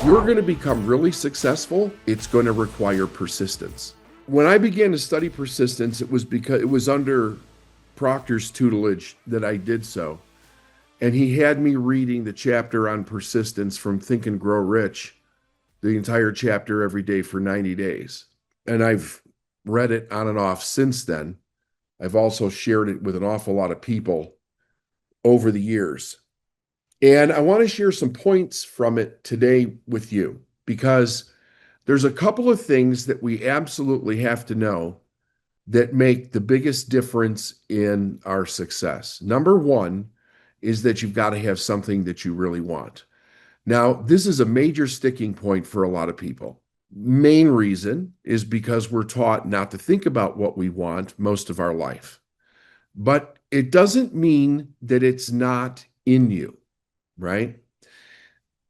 you're going to become really successful, it's going to require persistence. When I began to study persistence, it was because it was under Proctor's tutelage that I did so. And he had me reading the chapter on persistence from Think and Grow Rich, the entire chapter every day for 90 days. And I've read it on and off since then. I've also shared it with an awful lot of people over the years. And I want to share some points from it today with you because there's a couple of things that we absolutely have to know that make the biggest difference in our success. Number one is that you've got to have something that you really want. Now, this is a major sticking point for a lot of people. Main reason is because we're taught not to think about what we want most of our life. But it doesn't mean that it's not in you, right?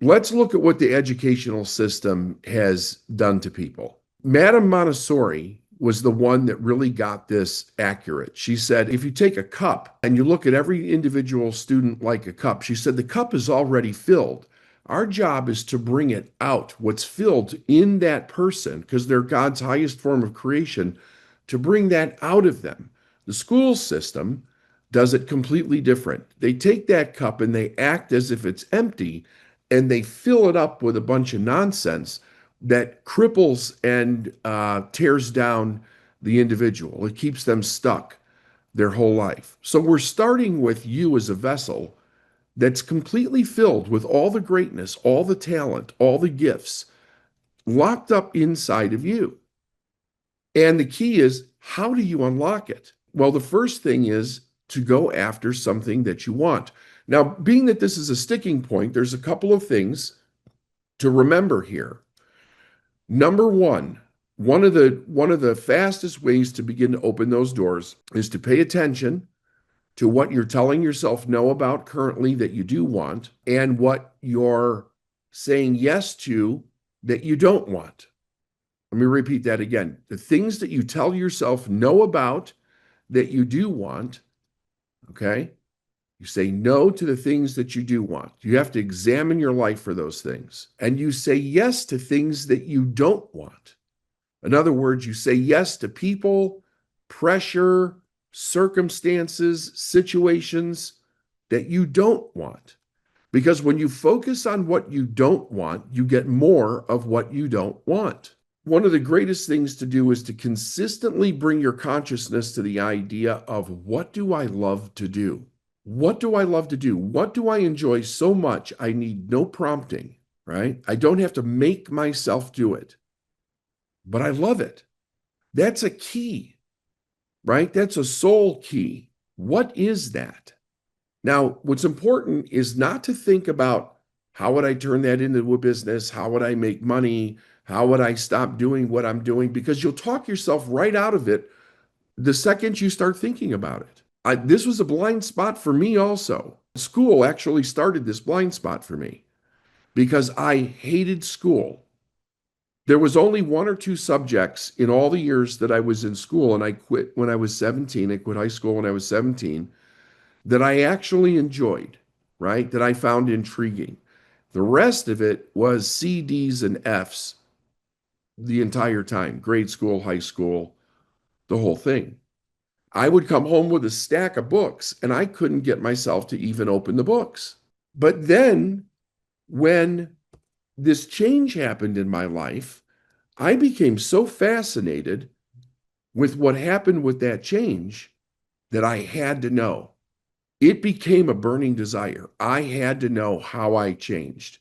Let's look at what the educational system has done to people. Madame Montessori was the one that really got this accurate. She said, if you take a cup and you look at every individual student like a cup, she said, the cup is already filled. Our job is to bring it out, what's filled in that person, because they're God's highest form of creation, to bring that out of them. The school system does it completely different. They take that cup and they act as if it's empty, and they fill it up with a bunch of nonsense that cripples and tears down the individual. It keeps them stuck their whole life. So we're starting with you as a vessel that's completely filled with all the greatness, all the talent, all the gifts locked up inside of you. And the key is, how do you unlock it? Well, the first thing is to go after something that you want. Now, being that this is a sticking point, there's a couple of things to remember here. Number one of the fastest ways to begin to open those doors is to pay attention to what you're telling yourself no about currently that you do want, and what you're saying yes to that you don't want. Let me repeat that again. The things that you tell yourself no about that you do want, okay? You say no to the things that you do want. You have to examine your life for those things. And you say yes to things that you don't want. In other words, you say yes to people, pressure, circumstances, situations that you don't want. Because when you focus on what you don't want, you get more of what you don't want. One of the greatest things to do is to consistently bring your consciousness to the idea of, what do I love to do? What do I love to do? What do I enjoy so much I need no prompting, right? I don't have to make myself do it, but I love it. That's a key, right? That's a soul key. What is that? Now, what's important is not to think about, how would I turn that into a business? How would I make money? How would I stop doing what I'm doing? Because you'll talk yourself right out of it the second you start thinking about it. This was a blind spot for me also. School actually started this blind spot for me because I hated school. There was only one or two subjects in all the years that I was in school, and I quit when I was 17. I quit high school when I was 17, that I actually enjoyed, right? That I found intriguing. The rest of it was C, Ds, and Fs the entire time, grade school, high school, the whole thing. I would come home with a stack of books and I couldn't get myself to even open the books. But then when this change happened in my life, I became so fascinated with what happened with that change that I had to know. It became a burning desire. I had to know how I changed.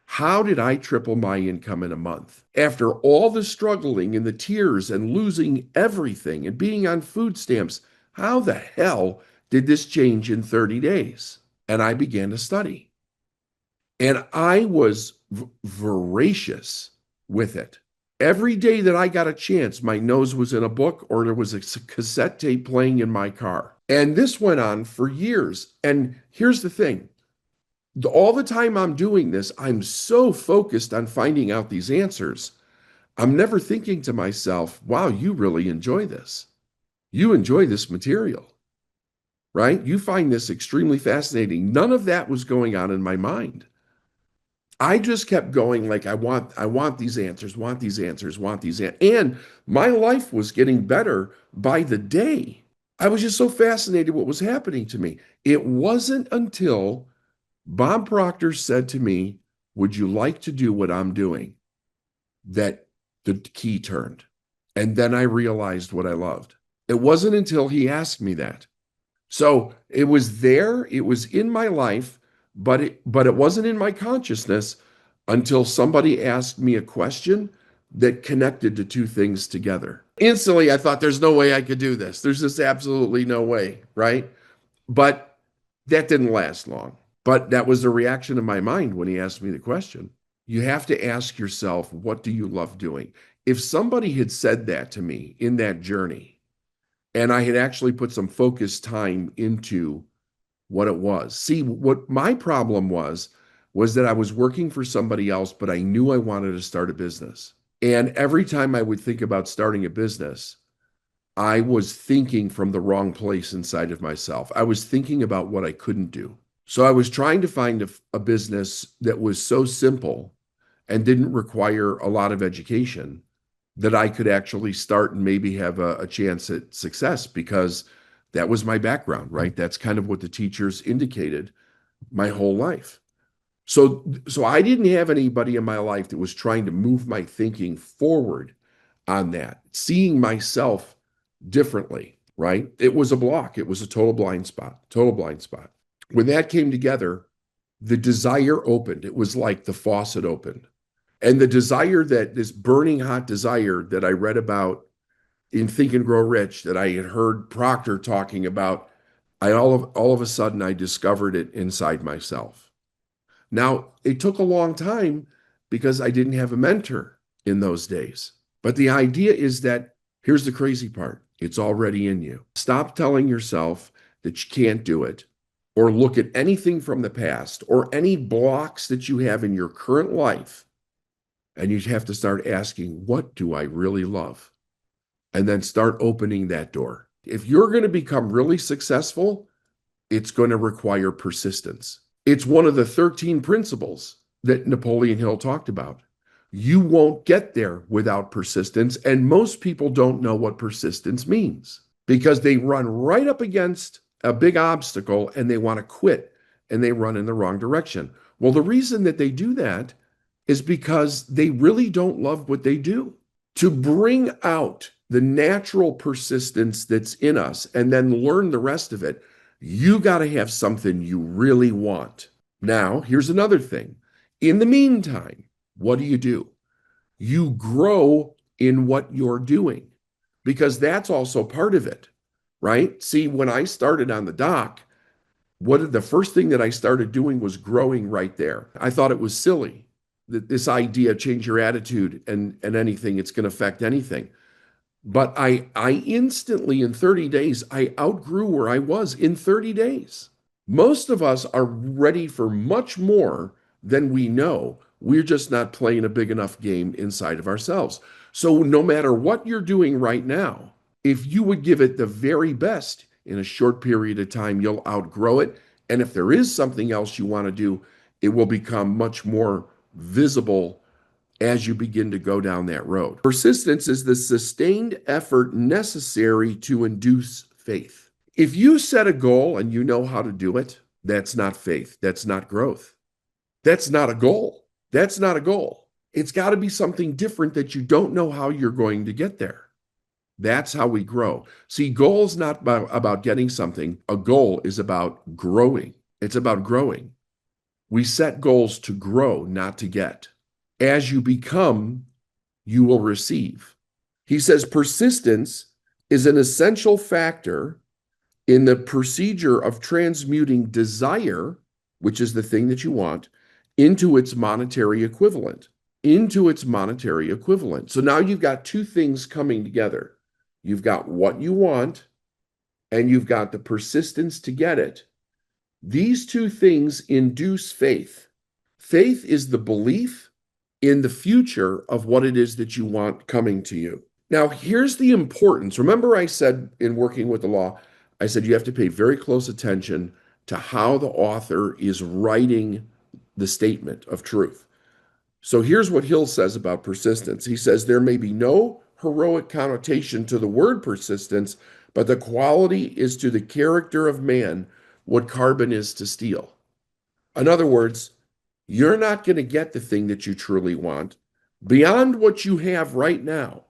How did I triple my income in a month? After all the struggling and the tears and losing everything and being on food stamps, how the hell did this change in 30 days? And I began to study. And I was voracious with it. Every day that I got a chance, my nose was in a book or there was a cassette tape playing in my car. And this went on for years. And here's the thing. All the time I'm doing this, I'm so focused on finding out these answers. I'm never thinking to myself, wow, you really enjoy this. You enjoy this material, right? You find this extremely fascinating. None of that was going on in my mind. I just kept going like I want these answers, want these answers, want these and my life was getting better by the day. I was just so fascinated what was happening to me. It wasn't until Bob Proctor said to me, "Would you like to do what I'm doing?" that the key turned. And then I realized what I loved. It wasn't until he asked me that. So it was there, it was in my life, but it wasn't in my consciousness until somebody asked me a question that connected the two things together. Instantly, I thought, there's no way I could do this. There's just absolutely no way, right? But that didn't last long. But that was the reaction of my mind when he asked me the question. You have to ask yourself, what do you love doing? If somebody had said that to me in that journey, and I had actually put some focused time into what it was. See, what my problem was that I was working for somebody else, but I knew I wanted to start a business. And every time I would think about starting a business, I was thinking from the wrong place inside of myself. I was thinking about what I couldn't do. So I was trying to find a business that was so simple and didn't require a lot of education that I could actually start and maybe have a chance at success because that was my background, right? That's kind of what the teachers indicated my whole life. So I didn't have anybody in my life that was trying to move my thinking forward on that, seeing myself differently, right? It was a block. It was a total blind spot, total blind spot. When that came together, the desire opened. It was like the faucet opened. And the desire, that this burning hot desire that I read about in Think and Grow Rich, that I had heard Proctor talking about, I all of a sudden I discovered it inside myself. Now, it took a long time because I didn't have a mentor in those days. But the idea is that here's the crazy part. It's already in you. Stop telling yourself that you can't do it, or look at anything from the past or any blocks that you have in your current life. And you have to start asking, what do I really love? And then start opening that door. If you're going to become really successful, it's going to require persistence. It's one of the 13 principles that Napoleon Hill talked about. You won't get there without persistence. And most people don't know what persistence means because they run right up against a big obstacle and they want to quit and they run in the wrong direction. Well, the reason that they do that is because they really don't love what they do. To bring out the natural persistence that's in us and then learn the rest of it, you got to have something you really want. Now, here's another thing. In the meantime, what do? You grow in what you're doing because that's also part of it, right? See, when I started on the dock, the first thing that I started doing was growing right there. I thought it was silly that this idea, change your attitude and anything, it's going to affect anything. But I instantly, in 30 days, I outgrew where I was in 30 days. Most of us are ready for much more than we know. We're just not playing a big enough game inside of ourselves. So no matter what you're doing right now, if you would give it the very best in a short period of time, you'll outgrow it. And if there is something else you want to do, it will become much more visible as you begin to go down that road. Persistence is the sustained effort necessary to induce faith. If you set a goal and you know how to do it, that's not faith. That's not growth. That's not a goal. That's not a goal. It's got to be something different that you don't know how you're going to get there. That's how we grow. See, goal's not about getting something. A goal is about growing. It's about growing. We set goals to grow, not to get. As you become, you will receive. He says persistence is an essential factor in the procedure of transmuting desire, which is the thing that you want, into its monetary equivalent. Into its monetary equivalent. So now you've got two things coming together. You've got what you want, and you've got the persistence to get it. These two things induce faith. Faith is the belief in the future of what it is that you want coming to you. Now, here's the importance. Remember, I said in working with the law, I said you have to pay very close attention to how the author is writing the statement of truth. So here's what Hill says about persistence. He says there may be no heroic connotation to the word persistence, but the quality is to the character of man what carbon is to steel. In other words, you're not going to get the thing that you truly want beyond what you have right now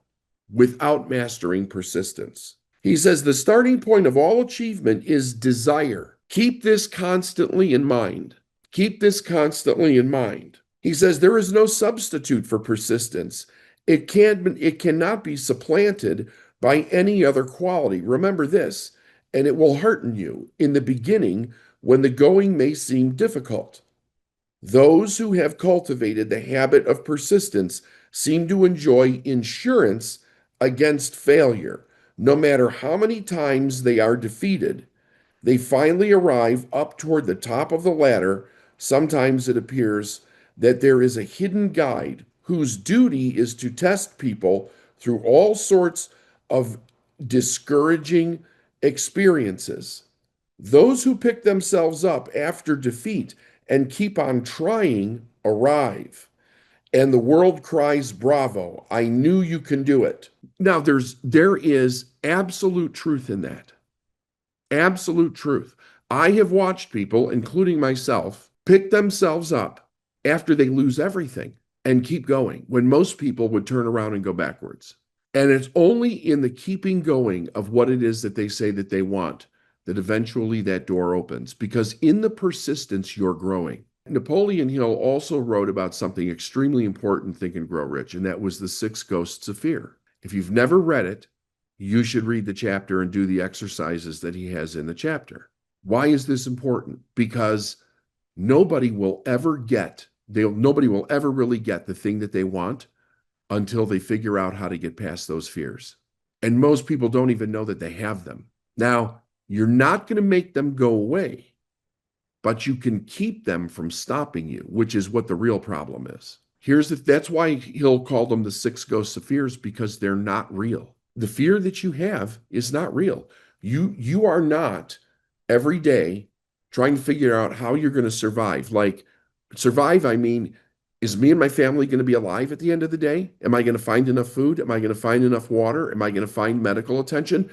without mastering persistence. He says the starting point of all achievement is desire. Keep this constantly in mind. Keep this constantly in mind. He says there is no substitute for persistence. It cannot be supplanted by any other quality. Remember this, and it will hearten you in the beginning when the going may seem difficult. Those who have cultivated the habit of persistence seem to enjoy insurance against failure. No matter how many times they are defeated, they finally arrive up toward the top of the ladder. Sometimes it appears that there is a hidden guide whose duty is to test people through all sorts of discouraging experiences. Those who pick themselves up after defeat and keep on trying arrive. And the world cries, bravo, I knew you can do it. Now, there is absolute truth in that. Absolute truth. I have watched people, including myself, pick themselves up after they lose everything and keep going when most people would turn around and go backwards. And it's only in the keeping going of what it is that they say that they want that eventually that door opens, because in the persistence, you're growing. Napoleon Hill also wrote about something extremely important, Think and Grow Rich, and that was the 6 Ghosts of Fear. If you've never read it, you should read the chapter and do the exercises that he has in the chapter. Why is this important? Because nobody will ever really get the thing that they want until they figure out how to get past those fears. And most people don't even know that they have them. Now, you're not going to make them go away, but you can keep them from stopping you, which is what the real problem is. That's why Hill called them the 6 Ghosts of Fears, because they're not real. The fear that you have is not real. You are not every day trying to figure out how you're going to survive. Like survive, I mean, is me and my family going to be alive at the end of the day? Am I going to find enough food? Am I going to find enough water? Am I going to find medical attention?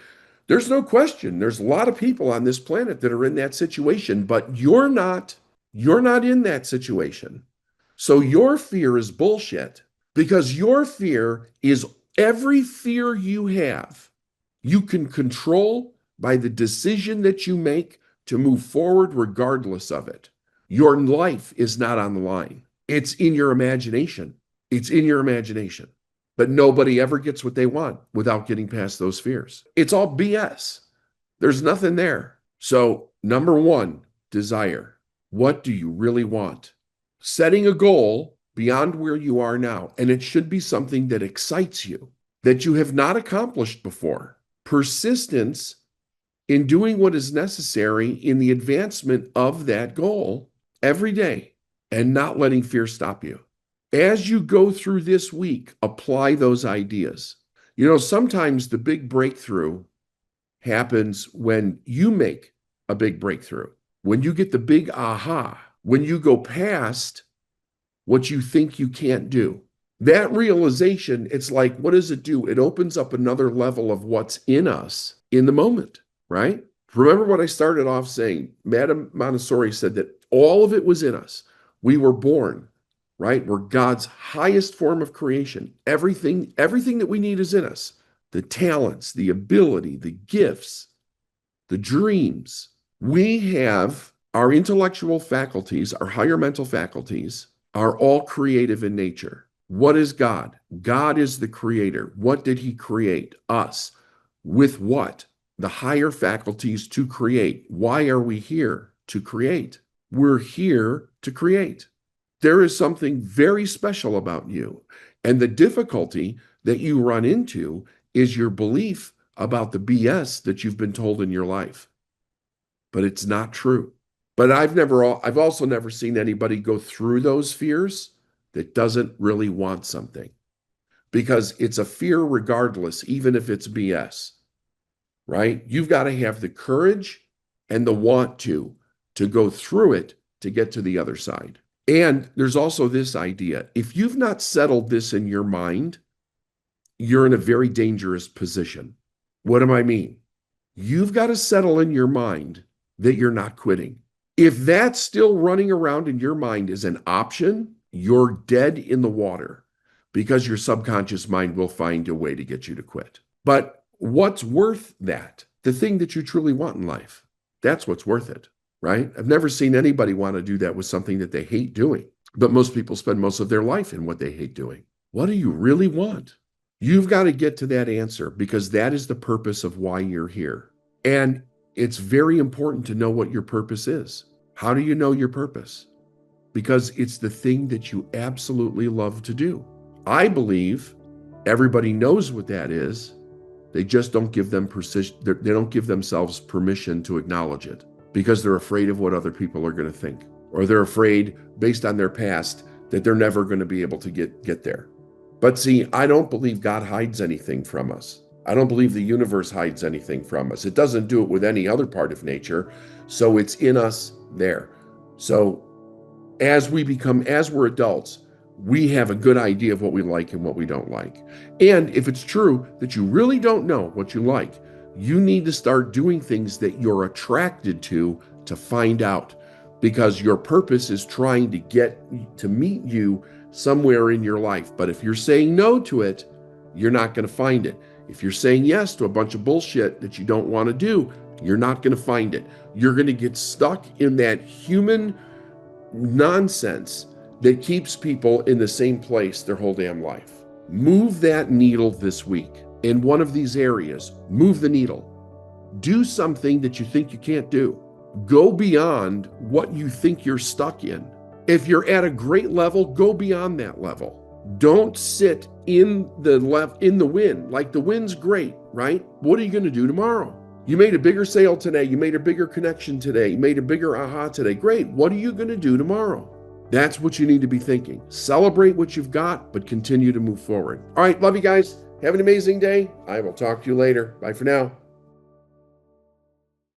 There's no question. There's a lot of people on this planet that are in that situation, but you're not in that situation. So your fear is bullshit, because your fear is every fear you have, you can control by the decision that you make to move forward regardless of it. Your life is not on the line. It's in your imagination. It's in your imagination. But nobody ever gets what they want without getting past those fears. It's all BS. There's nothing there. So, number 1, desire. What do you really want? Setting a goal beyond where you are now, and it should be something that excites you, that you have not accomplished before. Persistence in doing what is necessary in the advancement of that goal every day, and not letting fear stop you. As you go through this week, apply those ideas. You know, sometimes the big breakthrough happens when you make a big breakthrough, when you get the big aha, when you go past what you think you can't do. That realization, it's like, what does it do? It opens up another level of what's in us in the moment, right? Remember what I started off saying? Madame Montessori said that all of it was in us. We were born, right? We're God's highest form of creation. Everything that we need is in us. The talents, the ability, the gifts, the dreams. We have our intellectual faculties, our higher mental faculties are all creative in nature. What is God? God is the creator. What did he create? Us. With what? The higher faculties to create. Why are we here? To create. We're here to create. There is something very special about you. And the difficulty that you run into is your belief about the BS that you've been told in your life. But it's not true. But I've also never seen anybody go through those fears that doesn't really want something, because it's a fear regardless, even if it's BS, right? You've got to have the courage and the want to go through it to get to the other side. And there's also this idea. If you've not settled this in your mind, you're in a very dangerous position. What do I mean? You've got to settle in your mind that you're not quitting. If that's still running around in your mind as an option, you're dead in the water because your subconscious mind will find a way to get you to quit. But what's worth that? The thing that you truly want in life. That's what's worth it, right? I've never seen anybody want to do that with something that they hate doing. But most people spend most of their life in what they hate doing. What do you really want? You've got to get to that answer because that is the purpose of why you're here. And it's very important to know what your purpose is. How do you know your purpose? Because it's the thing that you absolutely love to do. I believe everybody knows what that is. They just don't give them they don't give themselves permission to acknowledge it because they're afraid of what other people are going to think, or they're afraid based on their past that they're never going to be able to get there. But see, I don't believe God hides anything from us. I don't believe the universe hides anything from us. It doesn't do it with any other part of nature. So it's in us there. So as we're adults, we have a good idea of what we like and what we don't like. And if it's true that you really don't know what you like, you need to start doing things that you're attracted to find out, because your purpose is trying to get to meet you somewhere in your life. But if you're saying no to it, you're not going to find it. If you're saying yes to a bunch of bullshit that you don't want to do, you're not going to find it. You're going to get stuck in that human nonsense that keeps people in the same place their whole damn life. Move that needle this week in one of these areas. Move the needle. Do something that you think you can't do. Go beyond what you think you're stuck in. If you're at a great level, go beyond that level. Don't sit in the wind. Like, the wind's great, right? What are you going to do tomorrow? You made a bigger sale today. You made a bigger connection today. You made a bigger aha today. Great. What are you going to do tomorrow? That's what you need to be thinking. Celebrate what you've got, but continue to move forward. All right. Love you guys. Have an amazing day. I will talk to you later. Bye for now.